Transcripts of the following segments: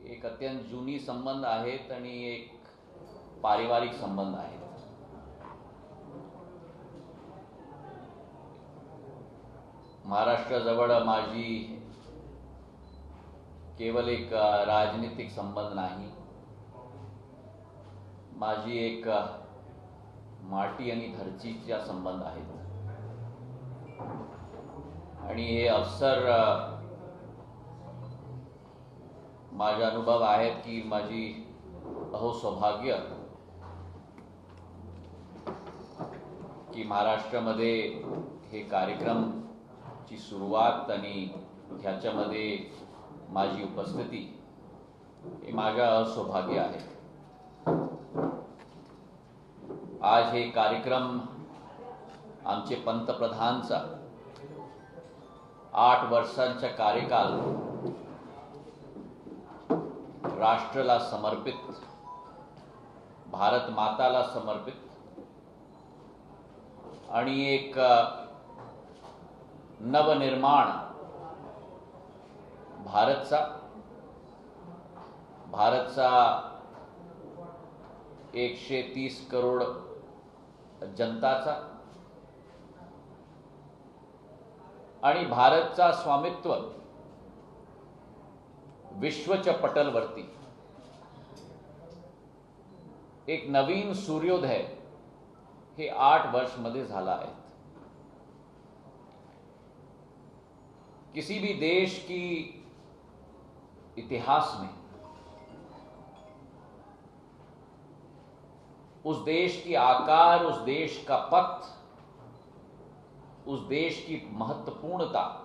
एक अत्यंत जुनी संबंध आहेत आणि एक पारिवारिक संबंध आहेत. महाराष्ट्राजवळ माझी केवळ एक राजनीतिक संबंध नाही, माझी एक माटी आणि धरतीचा संबंध आहेत. आणि हे अवसर माझे अनुभव आहेत की माझी अहो सौभाग्य की महाराष्ट्रामध्ये हे कार्यक्रमची सुरुवात आणि ह्याच्यामध्ये माझी उपस्थिती हे माझ्या सौभाग्य आहे. आज हे कार्यक्रम आमचे पंतप्रधानचा 8 वर्षांचा कार्यकाल राष्ट्राला समर्पित, भारत माताला समर्पित आणि एक नवनिर्माण भारतचा 130 करोड जनताचा आणि भारतचा स्वामित्व विश्वच्या पटलवरती एक नवीन सूर्योदय हे 8 वर्ष मध्ये झाला आहे. किसी भी देश की इतिहास में उस देश की आकार, उस देश का पथ, उस देश की महत्वपूर्णता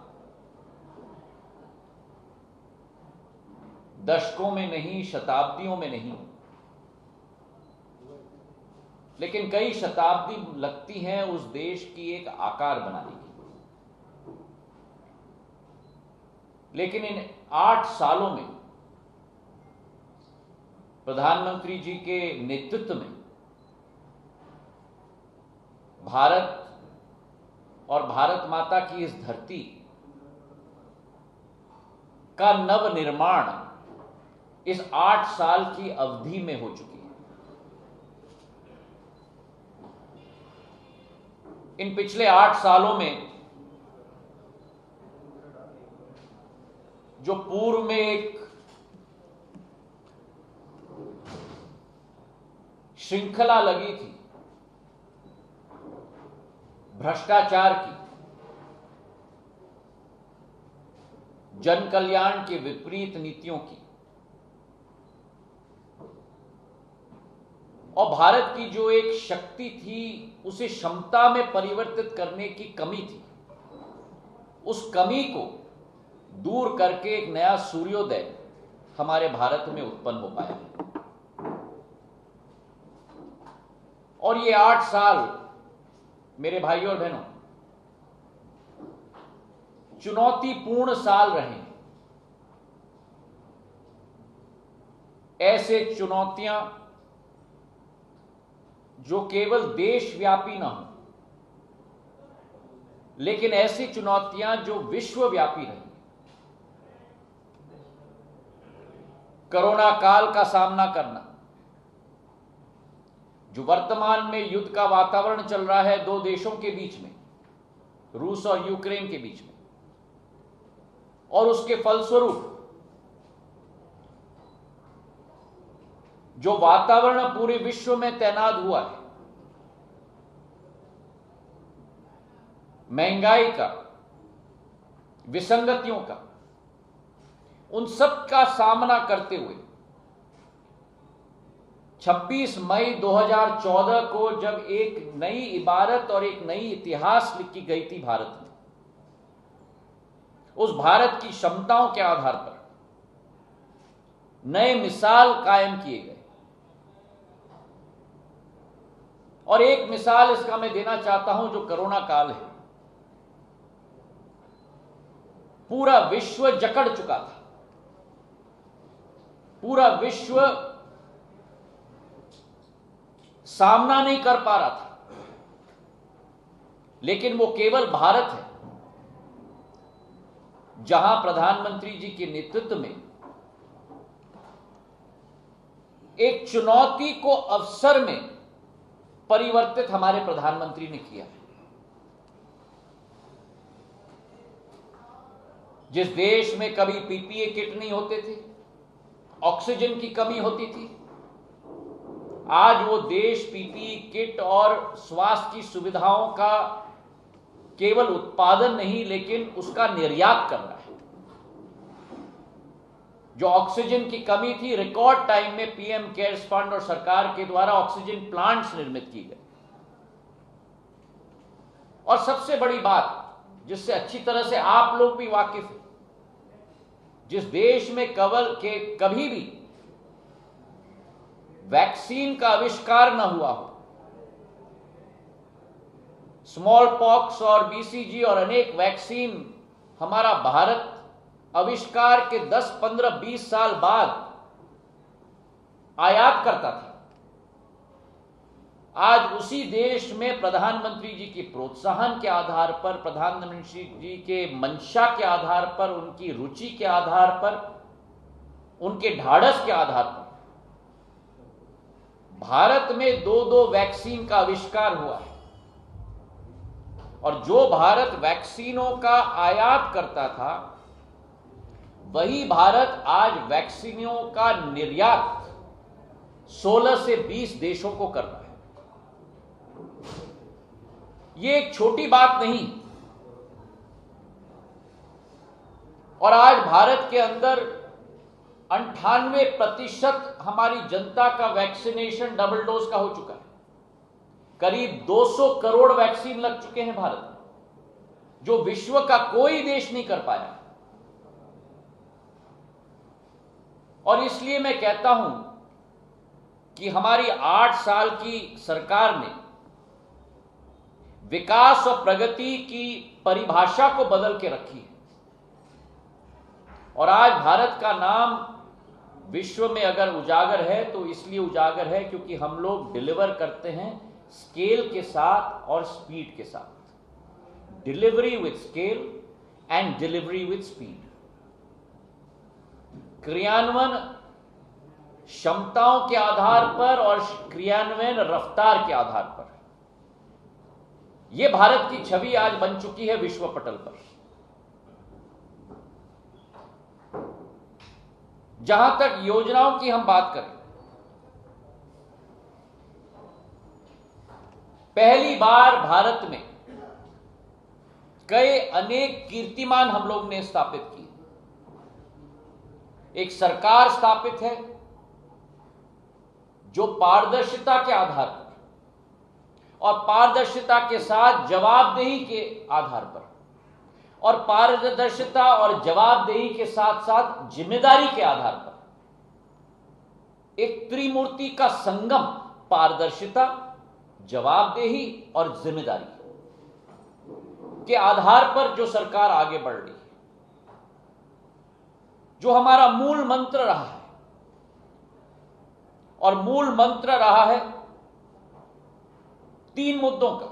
दशकों में नहीं, शताब्दियों में नहीं, लेकिन कई शताब्दी लगती हैं उस देश की एक आकार बनाने की. लेकिन इन 8 सालों में प्रधानमंत्री जी के नेतृत्व में भारत और भारत माता की इस धरती का नवनिर्माण इस 8 साल की अवधि में हो चुकी है. इन पिछले 8 सालों में जो पूर्व में एक श्रृंखला लगी थी भ्रष्टाचार की, जन कल्याण के विपरीत नीतियों की, और भारत की जो एक शक्ति थी उसे क्षमता में परिवर्तित करने की कमी थी, उस कमी को दूर करके एक नया सूर्योदय हमारे भारत में उत्पन्न हो पाया है. और ये 8 साल मेरे भाइयों और बहनों चुनौतीपूर्ण साल रहे. ऐसे चुनौतियां जो केवल देशव्यापी न हो, लेकिन ऐसी चुनौतियां जो विश्वव्यापी रही. कोरोना काल का सामना करना, जो वर्तमान में युद्ध का वातावरण चल रहा है 2 देशों के बीच में, रूस और यूक्रेन के बीच में, और उसके फलस्वरूप जो वातावरण पूरे विश्व में तैनात हुआ है, महंगाई का, विसंगतियों का, उन सब का सामना करते हुए 26 मई 2014 को जब एक नई इबारत और एक नई इतिहास लिखी गई थी भारत में, उस भारत की क्षमताओं के आधार पर नए मिसाल कायम किए गए. और एक मिसाल इसका मैं देना चाहता हूं जो कोरोना काल है. पूरा विश्व जकड़ चुका था, पूरा विश्व सामना नहीं कर पा रहा था, लेकिन वो केवल भारत है जहां प्रधानमंत्री जी के नेतृत्व में एक चुनौती को अवसर में परिवर्तित हमारे प्रधानमंत्री ने किया। जिस देश में कभी पीपीई किट नहीं होते थे, ऑक्सीजन की कमी होती थी, आज वो देश पीपीई किट और स्वास्थ्य की सुविधाओं का केवल उत्पादन नहीं लेकिन उसका निर्यात कर रहा है। जो ऑक्सीजन की कमी थी, रिकॉर्ड टाइम में पीएम केयर्स फंड और सरकार के द्वारा ऑक्सीजन प्लांट्स निर्मित किए गए। और सबसे बड़ी बात जिससे अच्छी तरह से आप लोग भी वाकिफ हैं, जिस देश में कभी भी वैक्सीन का आविष्कार न हुआ हो, स्मॉल पॉक्स और बीसीजी और अनेक वैक्सीन हमारा भारत आविष्कार के 10, 15, 20 साल बाद आयात करता था। आज उसी देश में प्रधानमंत्री जी के प्रोत्साहन के आधार पर, प्रधानमंत्री जी के मंशा के आधार पर, उनकी रुचि के आधार पर, उनके ढाढ़स के आधार पर भारत में 2 वैक्सीन का आविष्कार हुआ है। और जो भारत वैक्सीनों का आयात करता था, वही भारत आज वैक्सीनों का निर्यात 16 से 20 देशों को कर रहा है। ये एक छोटी बात नहीं। और आज भारत के अंदर 98% हमारी जनता का वैक्सीनेशन डबल डोज का हो चुका है। करीब 200 करोड़ वैक्सीन लग चुके हैं भारत में, जो विश्व का कोई देश नहीं कर पाया। और इसलिए मैं कहता हूं कि हमारी 8 साल की सरकार ने विकास और प्रगति की परिभाषा को बदल के रखी है। और आज भारत का नाम विश्व में अगर उजागर है तो इसलिए उजागर है क्योंकि हम लोग डिलीवर करते हैं स्केल के साथ और स्पीड के साथ। Delivery with scale and delivery with speed. क्रियान्वयन क्षमताओं के आधार पर और क्रियान्वयन रफ्तार के आधार पर। यह भारत की छवि आज बन चुकी है विश्व पटल पर। जहां तक योजनाओं की हम बात करें, पहली बार भारत में कई अनेक कीर्तिमान हम लोग ने स्थापित किए। एक सरकार स्थापित है जो पारदर्शिता के आधार पर और पारदर्शिता के साथ जवाबदेही के आधार पर और पारदर्शिता और जवाबदेही के साथ साथ जिम्मेदारी के आधार पर एक त्रिमूर्ति का संगम, पारदर्शिता, जवाबदेही और जिम्मेदारी के आधार पर जो सरकार आगे बढ़ रही है, जो हमारा मूल मंत्र रहा है। और मूल मंत्र रहा है 3 मुद्दों का।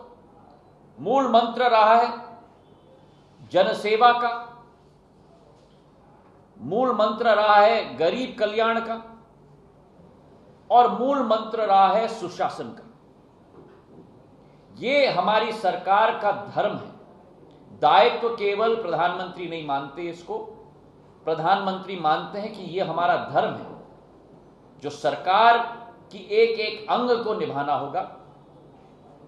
मूल मंत्र रहा है जनसेवा का, मूल मंत्र रहा है गरीब कल्याण का और मूल मंत्र रहा है सुशासन का। ये हमारी सरकार का धर्म है। दायित्व केवल प्रधानमंत्री नहीं मानते इसको, प्रधानमंत्री मानते हैं कि यह हमारा धर्म है जो सरकार की एक एक अंग को निभाना होगा।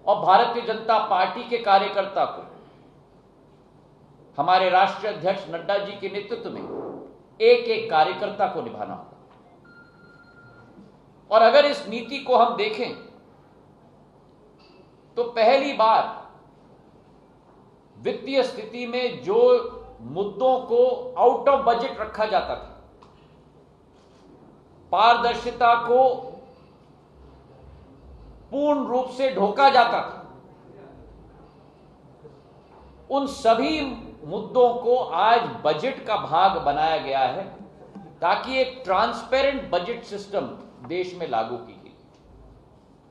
और भारतीय जनता पार्टी के कार्यकर्ता को हमारे राष्ट्रीय अध्यक्ष नड्डा जी के नेतृत्व में एक एक कार्यकर्ता को निभाना होगा। और अगर इस नीति को हम देखें तो पहली बार वित्तीय स्थिति में जो मुद्दों को आउट ऑफ बजट रखा जाता था, पारदर्शिता को पूर्ण रूप से ढोका जाता था, उन सभी मुद्दों को आज बजट का भाग बनाया गया है ताकि एक ट्रांसपेरेंट बजट सिस्टम देश में लागू की गई,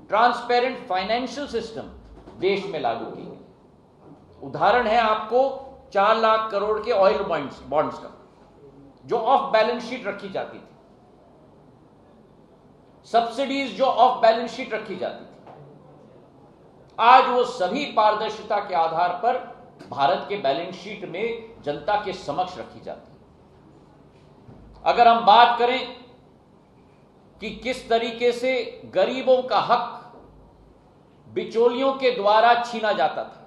ट्रांसपेरेंट फाइनेंशियल सिस्टम देश में लागू की गई। उदाहरण है आपको 4 लाख करोड़ के ऑयल बॉन्ड्स का, जो ऑफ बैलेंस शीट रखी जाती थी। सब्सिडीज जो ऑफ बैलेंस शीट रखी जाती थी, आज वो सभी पारदर्शिता के आधार पर भारत के बैलेंस शीट में जनता के समक्ष रखी जाती है। अगर हम बात करें कि किस तरीके से गरीबों का हक बिचौलियों के द्वारा छीना जाता था,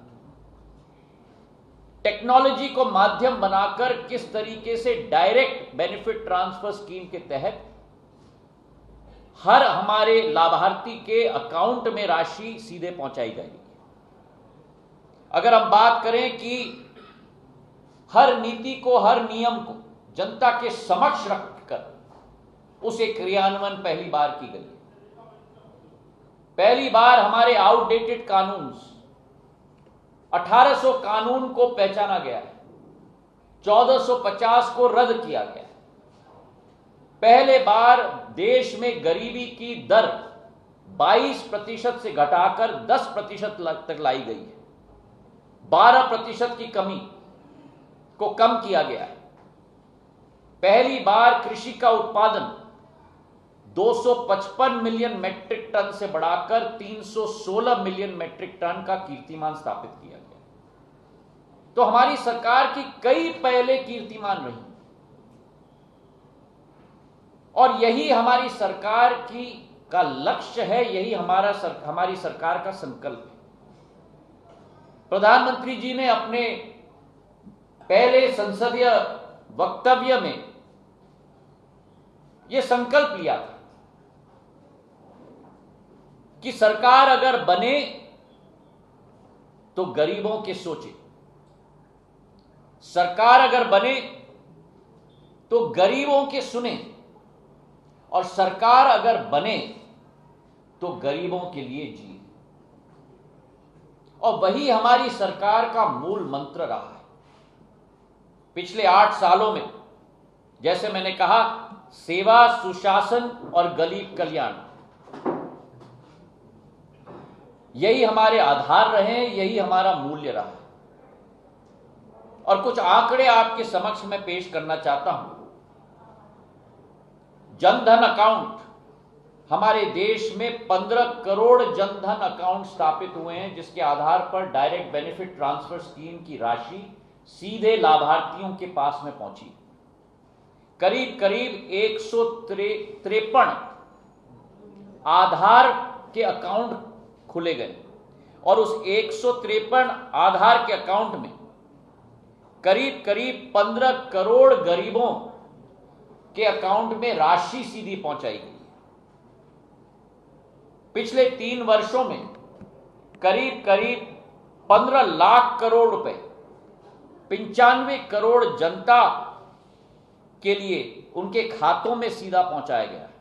टेक्नोलॉजी को माध्यम बनाकर किस तरीके से डायरेक्ट बेनिफिट ट्रांसफर स्कीम के तहत हर हमारे लाभार्थी के अकाउंट में राशि सीधे पहुंचाई जाएगी। अगर हम बात करें कि हर नीति को, हर नियम को जनता के समक्ष रखकर उसे क्रियान्वयन पहली बार की गई। पहली बार हमारे आउटडेटेड कानून 1800 कानून को पहचाना गया है, 1450 को रद्द किया गया। पहले बार देश में गरीबी की दर 22% से घटाकर 10% तक लाई गई है। 12% की कमी को कम किया गया है। पहली बार कृषि का उत्पादन 255 मिलियन मैट्रिक टन से बढ़ाकर 316 मिलियन मैट्रिक टन का कीर्तिमान स्थापित किया गया। तो हमारी सरकार की कई पहले कीर्तिमान रही और यही हमारी सरकार की का लक्ष्य है, यही हमारी सरकार का संकल्प है। प्रधानमंत्री जी ने अपने पहले संसदीय वक्तव्य में यह संकल्प लिया था कि सरकार अगर बने तो गरीबों के सोचे, सरकार अगर बने तो गरीबों के सुने, और सरकार अगर बने तो गरीबों के लिए जिए। और वही हमारी सरकार का मूल मंत्र रहा है। पिछले 8 सालों में, जैसे मैंने कहा, सेवा, सुशासन और गरीब कल्याण, यही हमारे आधार रहे, यही हमारा मूल्य रहा है। और कुछ आंकड़े आपके समक्ष में पेश करना चाहता हूं। जनधन अकाउंट, हमारे देश में 15 करोड़ जनधन अकाउंट स्थापित हुए हैं, जिसके आधार पर डायरेक्ट बेनिफिट ट्रांसफर स्कीम की राशि सीधे लाभार्थियों के पास में पहुंची। करीब करीब 153 आधार के अकाउंट खुले गए और उस 153 आधार के अकाउंट में करीब करीब 15 करोड़ गरीबों के अकाउंट में राशि सीधी पहुंचाई गई। पिछले 3 वर्षों में करीब करीब 15 लाख करोड़ रुपए 95 करोड़ जनता के लिए उनके खातों में सीधा पहुंचाया गया है।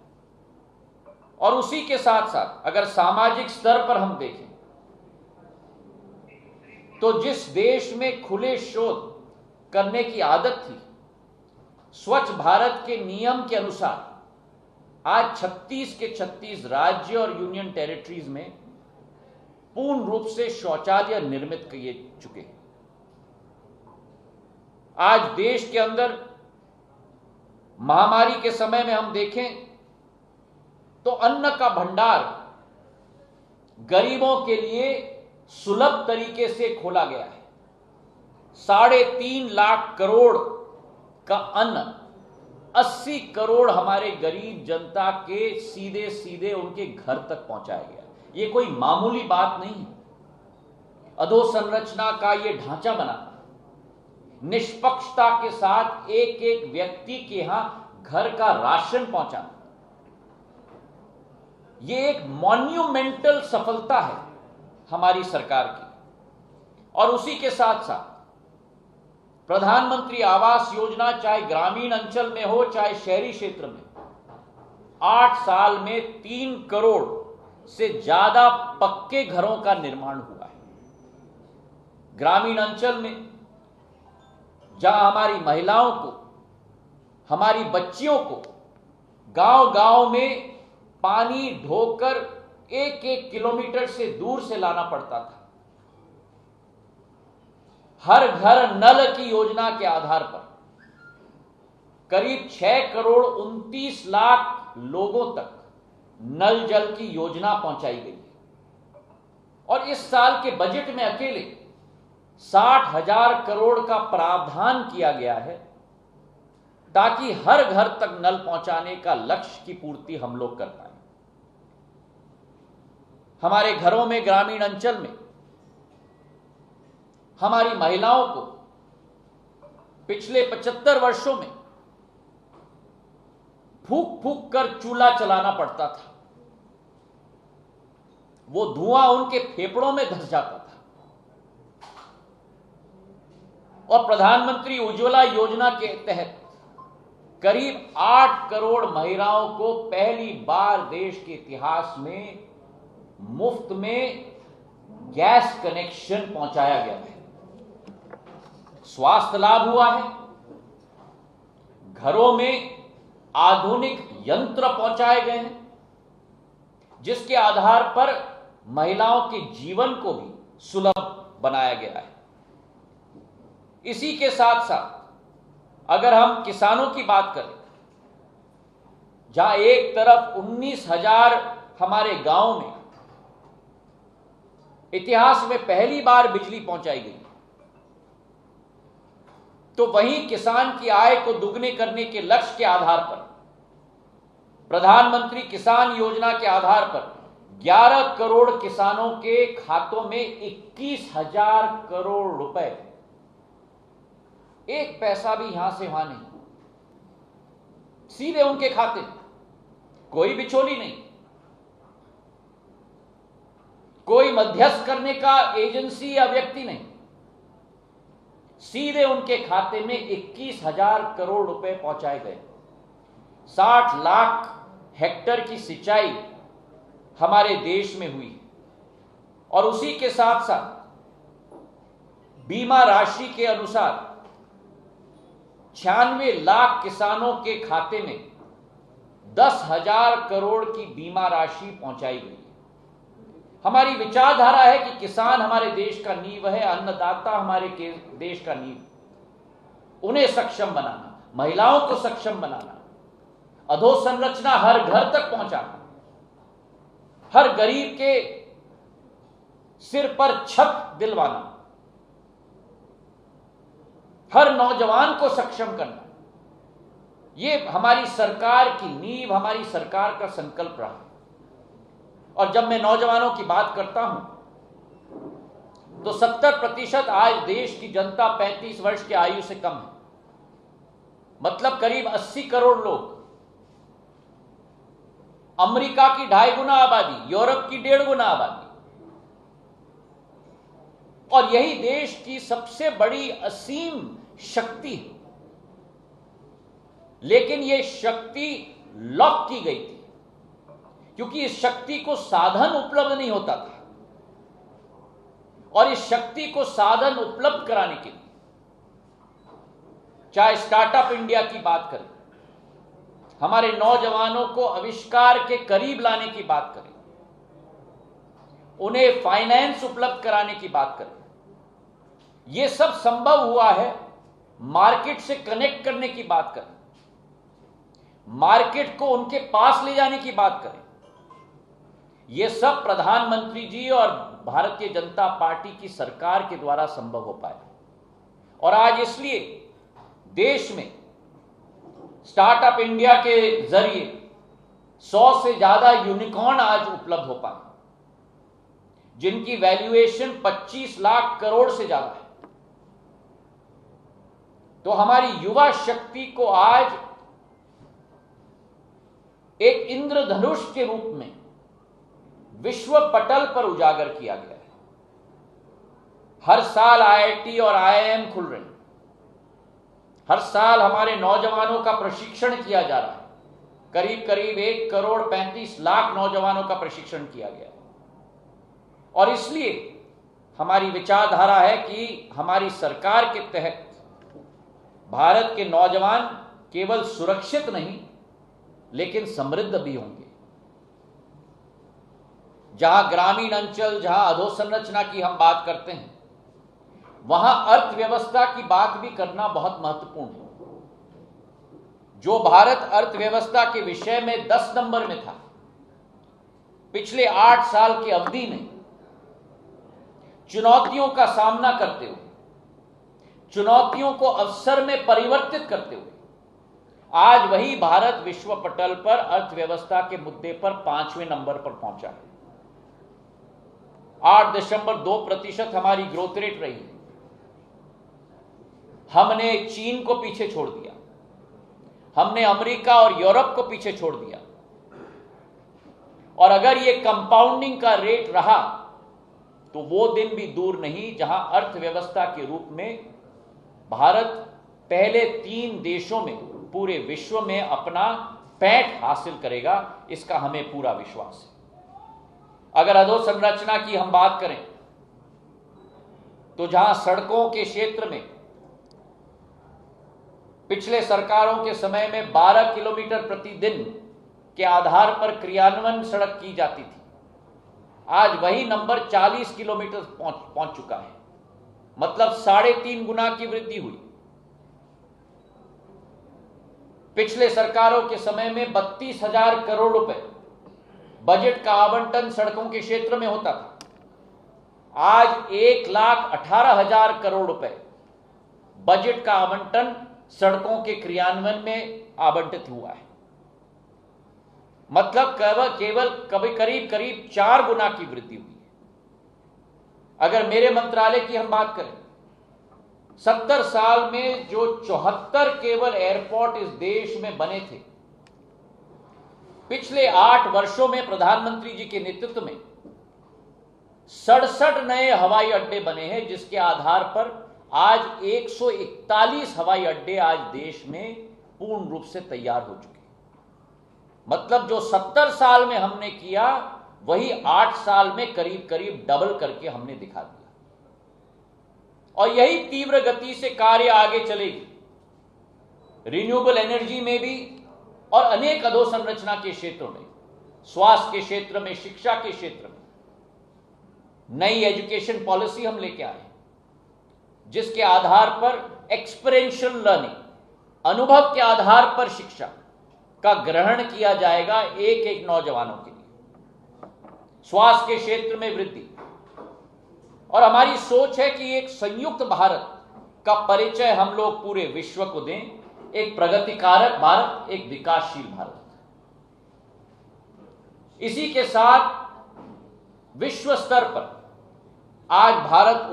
और उसी के साथ साथ अगर सामाजिक स्तर पर हम देखें तो जिस देश में खुले शौच करने की आदत थी, स्वच्छ भारत के नियम के अनुसार आज 36 के 36 राज्य और यूनियन टेरिटरीज में पूर्ण रूप से शौचालय निर्मित किए चुके हैं। आज देश के अंदर महामारी के समय में हम देखें तो अन्न का भंडार गरीबों के लिए सुलभ तरीके से खोला गया है। 3.5 लाख करोड़ का अन्न 80 करोड़ हमारे गरीब जनता के सीधे सीधे उनके घर तक पहुंचाया गया। ये कोई मामूली बात नहीं है। अधोसंरचना का ये ढांचा बना, निष्पक्षता के साथ एक एक व्यक्ति के यहां घर का राशन पहुंचाना, ये एक मॉन्यूमेंटल सफलता है हमारी सरकार की। और उसी के साथ साथ प्रधानमंत्री आवास योजना, चाहे ग्रामीण अंचल में हो चाहे शहरी क्षेत्र में, 8 साल में 3 करोड़ से ज्यादा पक्के घरों का निर्माण हुआ है। ग्रामीण अंचल में जहां हमारी महिलाओं को, हमारी बच्चियों को गांव-गांव में पानी ढोकर 1-1 किलोमीटर से दूर से लाना पड़ता था, हर घर नल की योजना के आधार पर करीब 6 करोड़ 29 लाख लोगों तक नल जल की योजना पहुंचाई गई है और इस साल के बजट में अकेले 60,000 करोड़ का प्रावधान किया गया है ताकि हर घर तक नल पहुंचाने का लक्ष्य की पूर्ति हम लोग कर पाए। हमारे घरों में, ग्रामीण अंचल में हमारी महिलाओं को पिछले 75 वर्षों में फूंक फूंक कर चूल्हा चलाना पड़ता था। वो धुआं उनके फेफड़ों में धंस जाता था। और प्रधानमंत्री उज्ज्वला योजना के तहत करीब 8 करोड़ महिलाओं को पहली बार देश के इतिहास में मुफ्त में गैस कनेक्शन पहुंचाया गया है। स्वास्थ्य लाभ हुआ है, घरों में आधुनिक यंत्र पहुंचाए गए हैं जिसके आधार पर महिलाओं के जीवन को भी सुलभ बनाया गया है। इसी के साथ साथ अगर हम किसानों की बात करें, जहां एक तरफ 19,000 हमारे गांव में इतिहास में पहली बार बिजली पहुंचाई गई, तो वहीं किसान की आय को दुगने करने के लक्ष्य के आधार पर प्रधानमंत्री किसान योजना के आधार पर 11 करोड़ किसानों के खातों में 21,000 करोड़ रुपए, एक पैसा भी यहां से वहां नहीं, सीधे उनके खाते में, कोई बिचौली नहीं, कोई मध्यस्थ करने का एजेंसी या व्यक्ति नहीं, सीधे उनके खाते में 21,000 करोड़ रुपए पहुंचाए गए। 60 लाख हेक्टेयर की सिंचाई हमारे देश में हुई और उसी के साथ साथ बीमा राशि के अनुसार 96 लाख किसानों के खाते में 10,000 करोड़ की बीमा राशि पहुंचाई गई। हमारी विचारधारा है कि किसान हमारे देश का नींव है, अन्नदाता हमारे देश का नींव। उन्हें सक्षम बनाना, महिलाओं को सक्षम बनाना, अधोसंरचना हर घर तक पहुंचाना, हर गरीब के सिर पर छत दिलवाना, हर नौजवान को सक्षम करना, ये हमारी सरकार की नींव, हमारी सरकार का संकल्प रहा। और जब मैं नौजवानों की बात करता हूं तो 70% आज देश की जनता 35 वर्ष की आयु से कम है, मतलब करीब 80 करोड़ लोग। अमेरिका की 2.5 गुना आबादी, यूरोप की 1.5 गुना आबादी, और यही देश की सबसे बड़ी असीम शक्ति है। लेकिन यह शक्ति लॉक की गई थी क्योंकि इस शक्ति को साधन उपलब्ध नहीं होता था, और इस शक्ति को साधन उपलब्ध कराने के लिए, चाहे स्टार्टअप इंडिया की बात करें, हमारे नौजवानों को आविष्कार के करीब लाने की बात करें, उन्हें फाइनेंस उपलब्ध कराने की बात करें, यह सब संभव हुआ है मार्केट से कनेक्ट करने की बात करें, मार्केट को उनके पास ले जाने की बात करें। यह सब प्रधानमंत्री जी और भारतीय जनता पार्टी की सरकार के द्वारा संभव हो पाया। और आज इसलिए देश में स्टार्टअप इंडिया के जरिए 100 से ज्यादा यूनिकॉर्न आज उपलब्ध हो पाए, जिनकी वैल्यूएशन 25 लाख करोड़ से ज्यादा है। तो हमारी युवा शक्ति को आज एक इंद्रधनुष के रूप में विश्व पटल पर उजागर किया गया है। हर साल आईआईटी और आईआईएम खुल रहे हैं, हर साल हमारे नौजवानों का प्रशिक्षण किया जा रहा है। करीब करीब 1 करोड़ 35 लाख नौजवानों का प्रशिक्षण किया गया है। और इसलिए हमारी विचारधारा है कि हमारी सरकार के तहत भारत के नौजवान केवल सुरक्षित नहीं लेकिन समृद्ध भी होंगे। जहां ग्रामीण अंचल, जहां अधोसंरचना की हम बात करते हैं, वहां अर्थव्यवस्था की बात भी करना बहुत महत्वपूर्ण है। जो भारत अर्थव्यवस्था के विषय में 10 नंबर में था, पिछले 8 साल की अवधि में चुनौतियों का सामना करते हुए, चुनौतियों को अवसर में परिवर्तित करते हुए आज वही भारत विश्व पटल पर अर्थव्यवस्था के मुद्दे पर 5वें नंबर पर पहुंचा है। 8.2% हमारी ग्रोथ रेट रही है। हमने चीन को पीछे छोड़ दिया, हमने अमेरिका और यूरोप को पीछे छोड़ दिया। और अगर यह कंपाउंडिंग का रेट रहा तो वो दिन भी दूर नहीं जहां अर्थव्यवस्था के रूप में भारत पहले 3 देशों में पूरे विश्व में अपना पैठ हासिल करेगा, इसका हमें पूरा विश्वास है। अगर अधोसंरचना की हम बात करें तो जहां सड़कों के क्षेत्र में पिछले सरकारों के समय में 12 किलोमीटर प्रतिदिन के आधार पर क्रियान्वयन सड़क की जाती थी, आज वही नंबर 40 किलोमीटर पहुंच चुका है। मतलब 3.5 गुना की वृद्धि हुई। पिछले सरकारों के समय में 32,000 करोड़ रुपए बजट का आवंटन सड़कों के क्षेत्र में होता था, आज 1,18,000 करोड़ रुपए बजट का आवंटन सड़कों के क्रियान्वयन में आवंटित हुआ है। मतलब केवल करीब 4 गुना की वृद्धि हुई है। अगर मेरे मंत्रालय की हम बात करें, 70 साल में जो 74 केवल एयरपोर्ट इस देश में बने थे, पिछले 8 वर्षों में प्रधानमंत्री जी के नेतृत्व में 67 नए हवाई अड्डे बने हैं, जिसके आधार पर आज 141 हवाई अड्डे आज देश में पूर्ण रूप से तैयार हो चुके हैं। मतलब जो 70 साल में हमने किया वही 8 साल में करीब डबल करके हमने दिखा दिया। और यही तीव्र गति से कार्य आगे चलेगी, रिन्यूएबल एनर्जी में भी और अनेक अधोसंरचना के क्षेत्रों में, स्वास्थ्य के क्षेत्र में, शिक्षा के क्षेत्र में। नई एजुकेशन पॉलिसी हम लेके आए जिसके आधार पर एक्सपीरियंशियल लर्निंग, अनुभव के आधार पर शिक्षा का ग्रहण किया जाएगा एक नौजवानों के लिए। स्वास्थ्य के क्षेत्र में वृद्धि, और हमारी सोच है कि एक संयुक्त भारत का परिचय हम लोग पूरे विश्व को दें, एक प्रगतिकारक भारत, एक विकासशील भारत। इसी के साथ विश्व स्तर पर आज भारत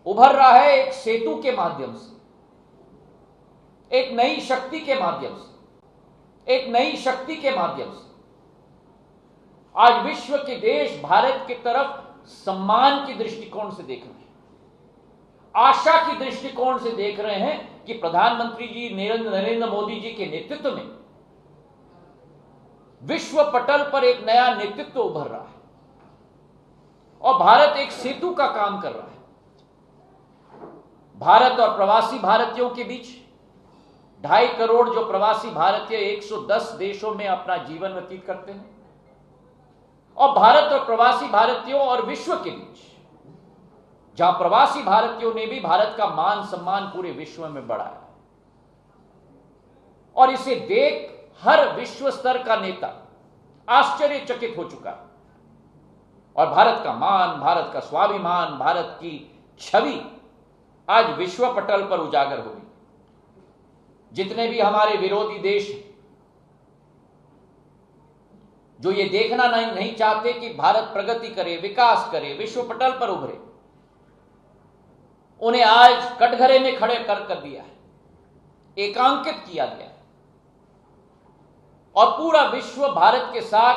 उभर रहा है एक सेतु के माध्यम से, एक नई शक्ति के माध्यम से। आज विश्व के देश भारत की तरफ सम्मान की दृष्टिकोण से देख रहे हैं, आशा की दृष्टिकोण से देख रहे हैं कि प्रधानमंत्री जी नरेंद्र मोदी जी के नेतृत्व में विश्व पटल पर एक नया नेतृत्व उभर रहा है और भारत एक सेतु का काम कर रहा है। भारत और प्रवासी भारतीयों के बीच 2.5 करोड़ जो प्रवासी भारतीय 110 देशों में अपना जीवन व्यतीत करते हैं, और भारत और प्रवासी भारतीयों और विश्व के बीच जहां प्रवासी भारतीयों ने भी भारत का मान सम्मान पूरे विश्व में बढ़ाया, और इसे देख हर विश्व स्तर का नेता आश्चर्यचकित हो चुका है। और भारत का मान, भारत का स्वाभिमान, भारत की छवि आज विश्व पटल पर उजागर होगी। जितने भी हमारे विरोधी देश जो ये देखना नहीं चाहते कि भारत प्रगति करे, विकास करे, विश्व पटल पर उभरे, उन्हें आज कटघरे में खड़े कर दिया है, एकांकित किया गया है। और पूरा विश्व भारत के साथ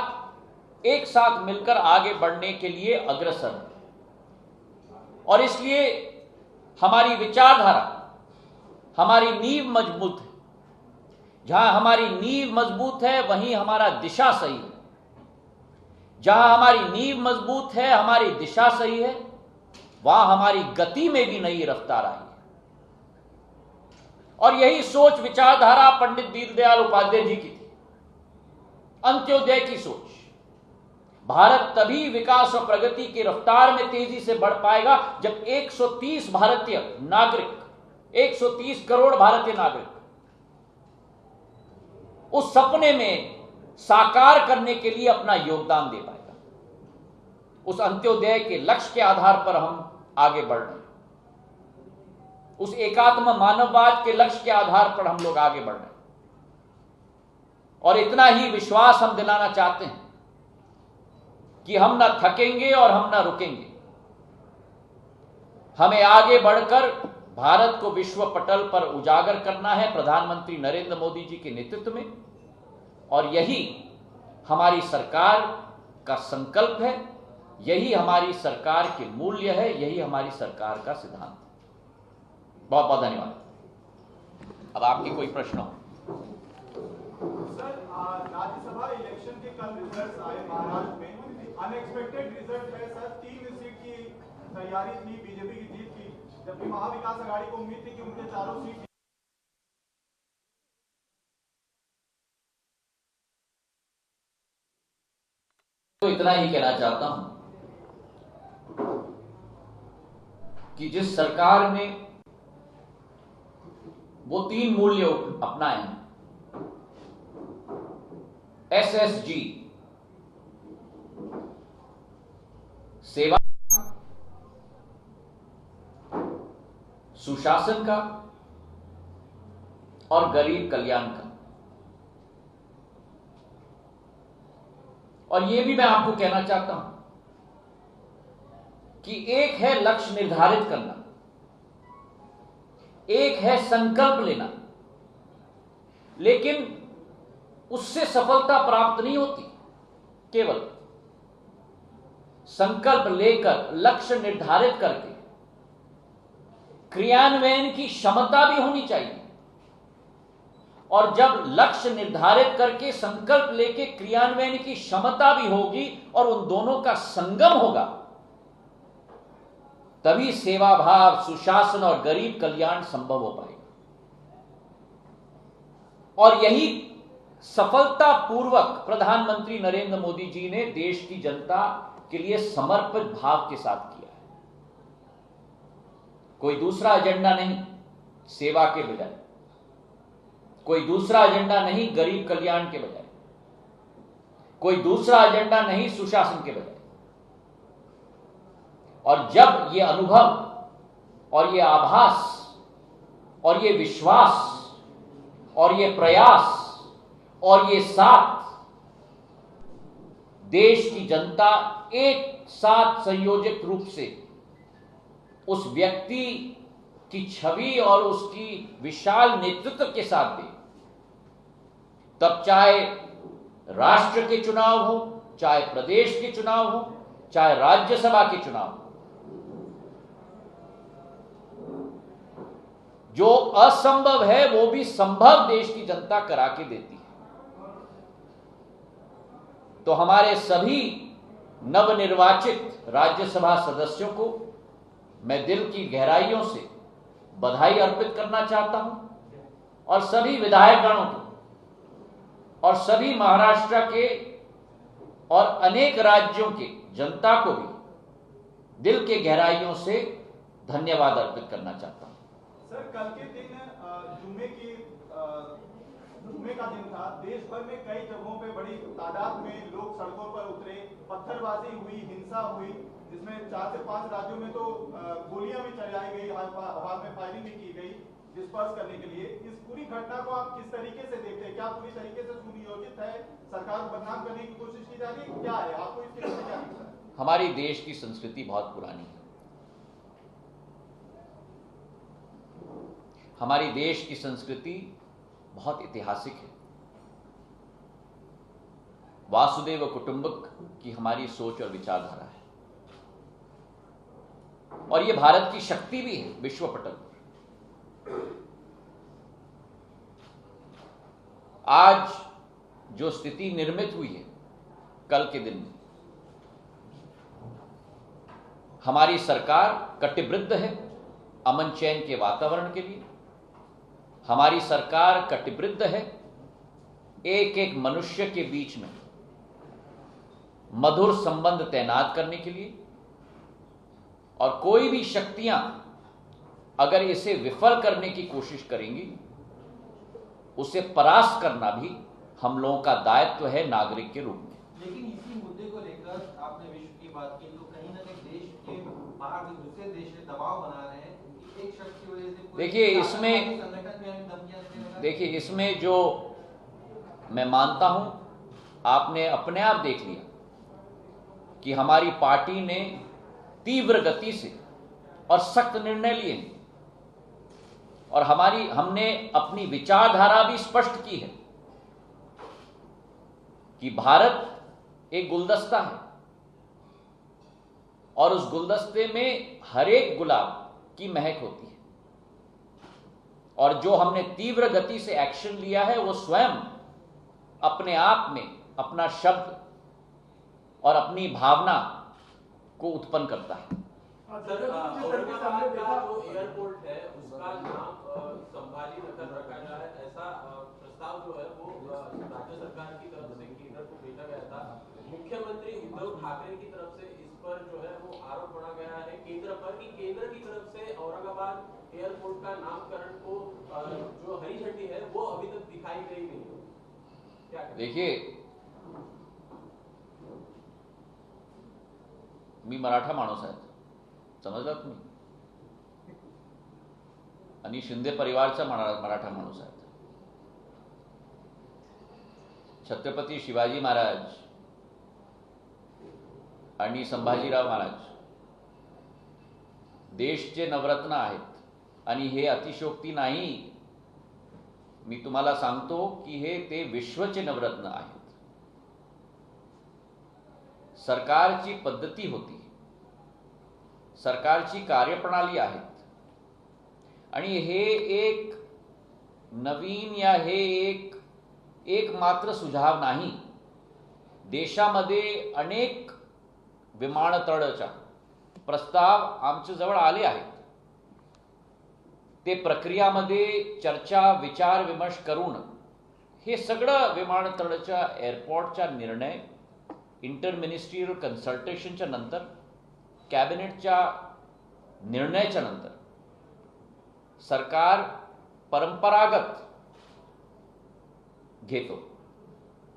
एक साथ मिलकर आगे बढ़ने के लिए अग्रसर है। और इसलिए हमारी विचारधारा, हमारी नींव मजबूत है। जहां हमारी नींव मजबूत है वहीं हमारा दिशा सही है। जहां हमारी नींव मजबूत है, हमारी दिशा सही है, वहां हमारी गति में भी नई रफ्तार आई है। और यही सोच विचारधारा पंडित दीनदयाल उपाध्याय जी की थी, अंत्योदय की सोच। भारत तभी विकास और प्रगति की रफ्तार में तेजी से बढ़ पाएगा जब 130 भारतीय नागरिक, 130 करोड़ भारतीय नागरिक उस सपने में साकार करने के लिए अपना योगदान दे पाएगा। उस अंत्योदय के लक्ष्य के आधार पर हम आगे बढ़ रहे हैं, उस एकात्म मानववाद के लक्ष्य के आधार पर हम लोग आगे बढ़ रहे हैं। और इतना ही विश्वास हम दिलाना चाहते हैं कि हम ना थकेंगे और हम ना रुकेंगे। हमें आगे बढ़कर भारत को विश्व पटल पर उजागर करना है प्रधानमंत्री नरेंद्र मोदी जी के नेतृत्व में, और यही हमारी सरकार का संकल्प है, यही हमारी सरकार के मूल्य है, यही हमारी सरकार का सिद्धांत है। बहुत बहुत धन्यवाद। अब आपके कोई प्रश्न हो? सर, राज्यसभा इलेक्शन के कल रिजल्ट्स आए महाराष्ट्र में, अनएक्सपेक्टेड रिजल्ट है सर। 3 सीट की तैयारी थी बीजेपी की जीत की, जबकि महाविकास आघाड़ी को उम्मीद थी कि उनके 4 सीट। तो इतना ही कहना चाहता हूं कि जिस सरकार ने वो 3 मूल्य अपनाए हैं, SSG, सेवा, सुशासन का और गरीब कल्याण का। और यह भी मैं आपको कहना चाहता हूं कि एक है लक्ष्य निर्धारित करना, एक है संकल्प लेना, लेकिन उससे सफलता प्राप्त नहीं होती। केवल संकल्प लेकर, लक्ष्य निर्धारित करके क्रियान्वयन की क्षमता भी होनी चाहिए। और जब लक्ष्य निर्धारित करके, संकल्प लेके क्रियान्वयन की क्षमता भी होगी और उन दोनों का संगम होगा, तभी सेवा भाव, सुशासन और गरीब कल्याण संभव हो पाएगा। और यही सफलतापूर्वक प्रधानमंत्री नरेंद्र मोदी जी ने देश की जनता के लिए समर्पित भाव के साथ किया है। कोई दूसरा एजेंडा नहीं सेवा के बजाय, कोई दूसरा एजेंडा नहीं गरीब कल्याण के बजाय, कोई दूसरा एजेंडा नहीं सुशासन के बजाय। और जब ये अनुभव और ये आभास और ये विश्वास और ये प्रयास और ये साथ देश की जनता एक साथ संयोजित रूप से उस व्यक्ति की छवि और उसकी विशाल नेतृत्व के साथ दे, तब चाहे राष्ट्र के चुनाव हो, चाहे प्रदेश के चुनाव हो, चाहे राज्यसभा के चुनाव हो, जो असंभव है वो भी संभव देश की जनता करा के देती है। तो हमारे सभी नवनिर्वाचित राज्यसभा सदस्यों को मैं दिल की गहराइयों से बधाई अर्पित करना चाहता हूं, और सभी विधायकगणों को और सभी महाराष्ट्र के और अनेक राज्यों के जनता को भी दिल के गहराइयों से धन्यवाद अर्पित करना चाहता हूं। सर, कल के दिन जुम्मे का दिन था। देश भर में कई जगहों पे बड़ी तादाद में लोग सड़कों पर उतरे, पत्थरबाजी हुई, हिंसा हुई, जिसमें 4 से 5 राज्यों में तो गोलियां भी चलाई गई, हवा में फायरिंग भी की गई डिस्पर्स करने के लिए। इस पूरी घटना को आप किस तरीके से देखते हैं? क्या पूरी तरीके से सुनियोजित है? सरकार को बदनाम करने की कोशिश की जा रही है? क्या है आपको इसके बारे में क्या लगता है? हमारी देश की संस्कृति बहुत पुरानी है। हमारी देश की संस्कृति बहुत ऐतिहासिक है। वासुदेव कुटुंबक की हमारी सोच और विचारधारा है, और यह भारत की शक्ति भी है विश्व पटल पर। आज जो स्थिति निर्मित हुई है कल के दिन में, हमारी सरकार कटिबद्ध है अमन चैन के वातावरण के लिए। हमारी सरकार कटिबद्ध है एक एक मनुष्य के बीच में मधुर संबंध तैनात करने के लिए, और कोई भी शक्तियां अगर इसे विफल करने की कोशिश करेंगी, उसे परास्त करना भी हम लोगों का दायित्व है नागरिक के रूप में। लेकिन इसी मुद्दे को लेकर आपने विश्व की बात की, तो कहीं ना कहीं देश के बाहर में दूसरे देश में दबाव बना रहे हैं कि एक शख्स की वजह से देखिए इसमें इसमें जो मैं मानता हूं, आपने अपने आप देख लिया कि हमारी पार्टी ने तीव्र गति से और सख्त निर्णय लिए हैं और हमने अपनी विचारधारा भी स्पष्ट की है कि भारत एक गुलदस्ता है और उस गुलदस्ते में हर एक गुलाब की महक होती है और जो हमने तीव्र गति से एक्शन लिया है वो स्वयं अपने आप में अपना शब्द और अपनी भावना को उत्पन्न करता है। सर, औरंगाबाद का जो एयरपोर्ट है उसका नाम संभाजी नगर रखा गया है, ऐसा प्रस्ताव जो है वो राज्य सरकार की तरफ से केंद्र को भेजा गया था। मुख्यमंत्री उद्धव ठाकरे की तरफ से इस पर जो है वो आरोप पड़ा गया है केंद्र पर कि केंद्र की तरफ से औरंगाबाद एयरपोर्ट का नामकरण को जो हरी झंडी है वो अभी तक दिखाई गई नहीं। क्या देखिए, मी मराठा माणूस आहे, समजलात तुम्ही? आणि शिंदे परिवारचा मराठा माणूस आहे। छत्रपती शिवाजी महाराज आणि संभाजीराव महाराज देशचे नवरत्न आहेत आणि हे अतिशयोक्ती नाही, मी तुम्हाला सांगतो की हे ते विश्वचे नवरत्न आहेत। सरकारची पद्धती होती, सरकारची कार्यप्रणाली आहेत आणि हे एक नवीन या हे एक मात्र सुझाव नाही। देशामध्ये अनेक विमानतळाच्या प्रस्ताव आमच्या जवळ आले आहेत। ते प्रक्रियामध्ये चर्चा विचार विमर्श करून हे सगळं विमानतळाच्या एअरपोर्टचा निर्णय इंटरमिनिस्ट्रियल कन्सल्टेशनच्या नंतर कॅबिनेटच्या निर्णयाच्या नंतर सरकार परंपरागत घेतो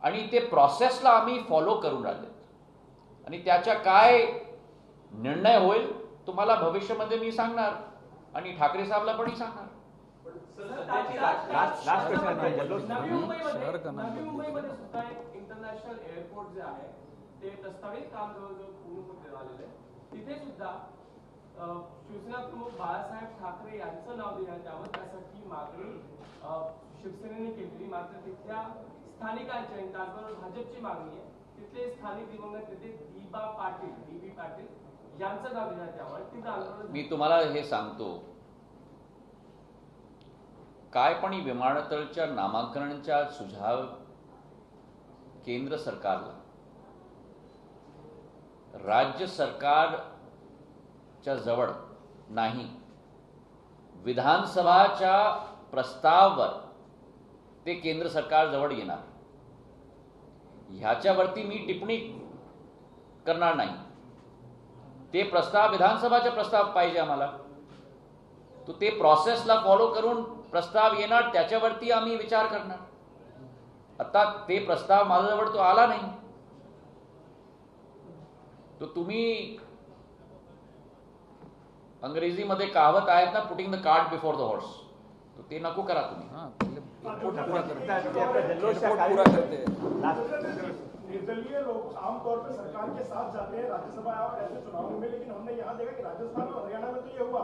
आणि ते प्रोसेसला आम्ही फॉलो करून राहिलेत आणि त्याचा काय निर्णय होईल तुम्हाला भविष्यामध्ये मी सांगणार आणि ठाकरे साहेबला पण सांगणार। नवी मुंबईमध्ये सुद्धा एक इंटरनॅशनल एअरपोर्ट जे आहे ते प्रस्तावित काम जवळजवळ पूर्ण होत आलेलं आहे। तिथे सुद्धा शिवसेना प्रमुख बाळासाहेब ठाकरे यांचं नाव देण्यात यावं त्यासाठी मागणी शिवसेनेने केली, मात्र तिथल्या स्थानिकांची आणि त्याचबरोबर भाजपची मागणी आहे तिथले स्थानिक दिवंगत नेते दीबा पाटील DB पाटील यांचं नाव देण्यात यावं। तिथं आंदोलन मी तुम्हाला हे सांगतो, काय पण विमानतळाच्या नामांकनाचा सुझाव केंद्र सरकारला राज्य सरकारच्या जवळ नाही, विधानसभाच्या प्रस्तावावर ते केंद्र सरकार जवळ येणार। ह्याच्यावरती मी टिप्पणी करणार नाही। ते प्रस्ताव विधानसभाचा प्रस्ताव पाहिजे आम्हाला, तो ते प्रोसेसला फॉलो करून प्रस्ताव येणार, त्याच्यावरती आम्ही विचार करणार। आता ते प्रस्ताव माझ्याजवळ तो आला नाही, तो तुम्ही अंग्रेजीमध्ये कहावत आहेत ना, putting the cart before the horse, तो ते नको करा तुम्ही। निर्दलीय लोग आमतौर पर सरकार के साथ जाते हैं राज्यसभा और ऐसे चुनावों में, लेकिन हमने यहाँ देखा कि राजस्थान और हरियाणा में तो ये हुआ,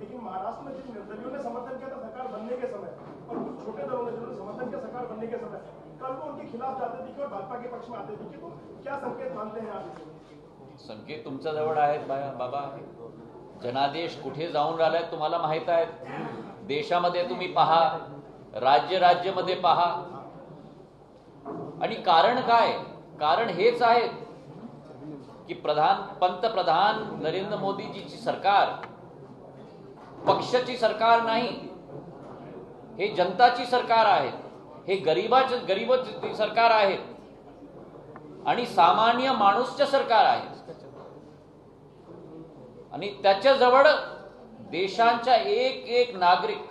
लेकिन महाराष्ट्र में जिन निर्दलियों ने समर्थन किया था सरकार बनने के समय और कुछ छोटे दलों ने जिन्होंने समर्थन किया सरकार बनने के समय, कल वो उनके खिलाफ जाते थे और भाजपा के पक्ष में आते थे, तो क्या संकेत मानते हैं आप? संकेत तुमच्या जवळ आहेत बाबा। जनादेश कुठे जाऊन राहिलाय तुम्हाला माहित आहे। देशामध्ये तुम्ही पहा, राज्यामध्ये पहा, आणि कारण काय? कारण हेच आहे की पंतप्रधान नरेंद्र मोदीजीची सरकार पक्षाची सरकार नाही, हे जनताची सरकार आहे, हे गरीबाची सरकार आहे आणि सामान्य माणूसचे सरकार आहे आणि त्याच्याजवळ देशांच्या एक नागरिक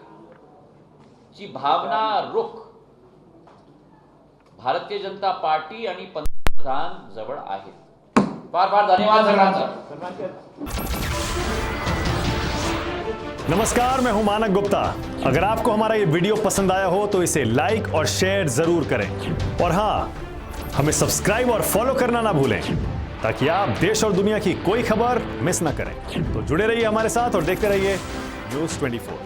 ची भावना रुख भारतीय जनता पार्टी आणि पंतप्रधान जवळ आहेत. फार फार धन्यवाद सगळ्यांचा. नमस्कार, मैं हूं मानक गुप्ता. अगर आपको हमारा ये वीडियो पसंद आया हो तो इसे लाइक और शेयर जरूर करें. और हां, हमें सब्सक्राइब और फॉलो करना ना भूलें ताकि आप देश और दुनिया की कोई खबर मिस ना करें. तो जुड़े रहिए हमारे साथ और देखते रहिए News 24.